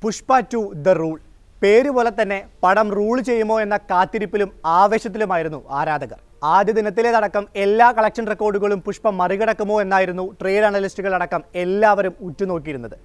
Pushpa 2 the rule. പേര് പോലെ തന്നെ പടം റൂൾ ചെയ്യുമോ എന്ന കാത്തിരിപ്പിലും ആവേശത്തിലുമായിരുന്നു ആരാധകർ. ആദ്യ ദിനത്തിലേതടക്കം എല്ലാ കളക്ഷൻ റെക്കോർഡുകളും പുഷ്പ മറികടക്കുമോ എന്നായിരുന്നു ട്രേഡ് അനലിസ്റ്റുകളടക്കം എല്ലാവരും ഉറ്റുനോക്കിയിരുന്നത്.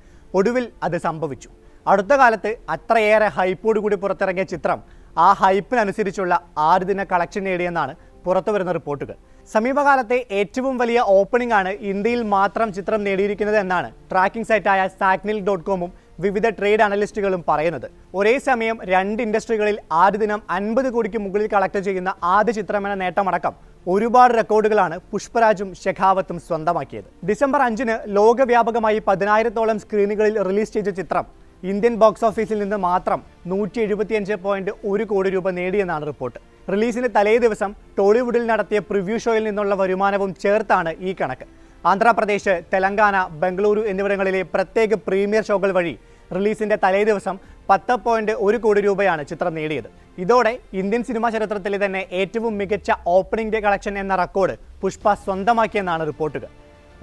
ഒടുവിൽ അത് സംഭവിച്ചു. അടുത്ത കാലത്ത് അത്രയേറെ ഹൈപ്പോടുകൂടി പുറത്തിറങ്ങിയ ചിത്രം ആ ഹൈപ്പിനനുസരിച്ചുള്ള ആദ്യ ദിന കളക്ഷൻ നേടിയെന്നാണ് പുറത്തുവരുന്ന റിപ്പോർട്ടുകൾ. സമീപകാലത്തെ ഏറ്റവും വലിയ ഓപ്പണിംഗ് ആണ് ഇന്ത്യയിൽ മാത്രം ചിത്രം നേടിയിരിക്കുന്നത് എന്നാണ് ട്രാക്കിംഗ് സൈറ്റായ SACNIL.com വിവിധ ട്രേഡ് അനലിസ്റ്റുകളും പറയുന്നത്. ഒരേ സമയം രണ്ട് ഇൻഡസ്ട്രികളിൽ ആദ്യ ദിനം 50 കോടിക്ക് മുകളിൽ കളക്ട് ചെയ്യുന്ന ആദ്യ ചിത്രമെന്ന നേട്ടമടക്കം ഒരുപാട് റെക്കോർഡുകളാണ് പുഷ്പരാജും ഷെഖാവത്തും സ്വന്തമാക്കിയത്. ഡിസംബർ 5-ന് ലോകവ്യാപകമായി 10,000-ഓളം സ്ക്രീനുകളിൽ റിലീസ് ചെയ്ത ചിത്രം ഇന്ത്യൻ ബോക്സ് ഓഫീസിൽ നിന്ന് മാത്രം 175.1 കോടി രൂപ നേടിയെന്നാണ് റിപ്പോർട്ട്. റിലീസിന് തലേ ദിവസം ടോളിവുഡിൽ നടത്തിയ പ്രിവ്യൂ ഷോയിൽ നിന്നുള്ള വരുമാനവും ചേർത്താണ് ഈ കണക്ക്. ആന്ധ്രാപ്രദേശ്, തെലങ്കാന, ബംഗളൂരു എന്നിവിടങ്ങളിലെ പ്രത്യേക പ്രീമിയർ ഷോകൾ വഴി റിലീസിന്റെ തലേ ദിവസം 10.1 കോടി രൂപയാണ് ചിത്രം നേടിയത്. ഇതോടെ ഇന്ത്യൻ സിനിമാ ചരിത്രത്തിലെ തന്നെ ഏറ്റവും മികച്ച ഓപ്പണിംഗ് ഡേ കളക്ഷൻ എന്ന റെക്കോർഡ് പുഷ്പ സ്വന്തമാക്കിയെന്നാണ് റിപ്പോർട്ടുകൾ.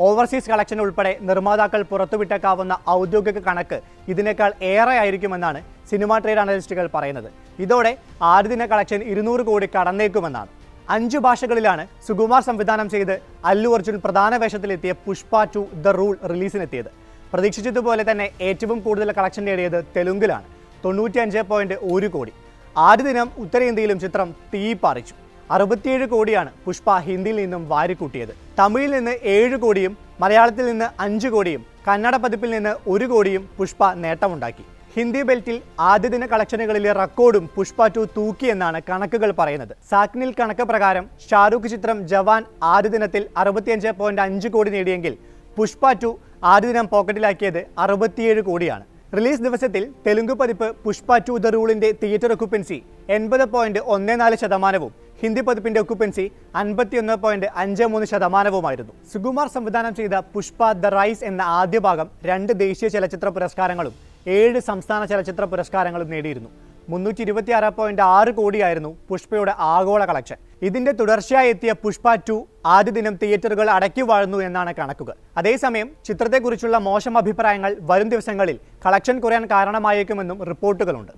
ഓവർസീസ് കളക്ഷൻ ഉൾപ്പെടെ നിർമ്മാതാക്കൾ പുറത്തുവിട്ടേക്കാവുന്ന ഔദ്യോഗിക കണക്ക് ഇതിനേക്കാൾ ഏറെ ആയിരിക്കുമെന്നാണ് സിനിമാ ട്രേഡ് അനലിസ്റ്റുകൾ പറയുന്നത്. ഇതോടെ ആദ്യ ദിന കളക്ഷൻ 200 കോടി കടന്നേക്കുമെന്നാണ്. 5 ഭാഷകളിലാണ് സുകുമാർ സംവിധാനം ചെയ്ത് അല്ലു അർജുൻ പ്രധാന വേഷത്തിലെത്തിയ പുഷ്പ 2 ദ റൂൾ റിലീസിനെത്തിയത്. പ്രതീക്ഷിച്ചതുപോലെ തന്നെ ഏറ്റവും കൂടുതൽ കളക്ഷൻ നേടിയത് തെലുങ്കിലാണ്, 95.1 കോടി. ആദ്യ ദിനം ഉത്തരേന്ത്യയിലും ചിത്രം തീ പാറിച്ചു. 67 കോടിയാണ് പുഷ്പ ഹിന്ദിയിൽ നിന്നും വാരിക്കൂട്ടിയത്. തമിഴിൽ നിന്ന് 7 കോടിയും മലയാളത്തിൽ നിന്ന് 5 കോടിയും കന്നഡ പതിപ്പിൽ നിന്ന് 1 കോടിയും പുഷ്പ നേട്ടമുണ്ടാക്കി. ഹിന്ദി ബെൽറ്റിൽ ആദ്യ ദിന കളക്ഷനുകളിലെ റെക്കോർഡും പുഷ്പ 2 തൂക്കിയെന്നാണ് കണക്കുകൾ പറയുന്നത്. സാക്നിൽ കണക്ക് പ്രകാരം ഷാരൂഖ് ചിത്രം ജവാൻ ആദ്യ ദിനത്തിൽ 65.5 കോടി നേടിയെങ്കിൽ പുഷ്പ 2 ആദ്യ ദിനം പോക്കറ്റിലാക്കിയത് 67 കോടിയാണ്. റിലീസ് ദിവസത്തിൽ തെലുങ്ക് പതിപ്പ് പുഷ്പ 2 ദ റൂളിന്റെ തിയേറ്റർ ഒക്യുപ്പൻസി 80.14%, ഹിന്ദി പതിപ്പിന്റെ ഒക്യുപ്പൻസി 51.53%. സുകുമാർ സംവിധാനം ചെയ്ത പുഷ്പ ദ റൈസ് എന്ന ആദ്യ ഭാഗം 2 ദേശീയ ചലച്ചിത്ര പുരസ്കാരങ്ങളും 7 സംസ്ഥാന ചലച്ചിത്ര പുരസ്കാരങ്ങളും നേടിയിരുന്നു. 326.6 കോടിയായിരുന്നു പുഷ്പയുടെ ആഗോള കളക്ഷൻ. ഇതിന്റെ തുടർച്ചയായി എത്തിയ പുഷ്പ 2 ആദ്യ ദിനം തിയേറ്ററുകൾ അടക്കി വാഴുന്നു എന്നാണ് കണക്കുകൾ. അതേസമയം ചിത്രത്തെക്കുറിച്ചുള്ള മോശം അഭിപ്രായങ്ങൾ വരും ദിവസങ്ങളിൽ കളക്ഷൻ കുറയാൻ കാരണമായേക്കുമെന്നും റിപ്പോർട്ടുകളുണ്ട്.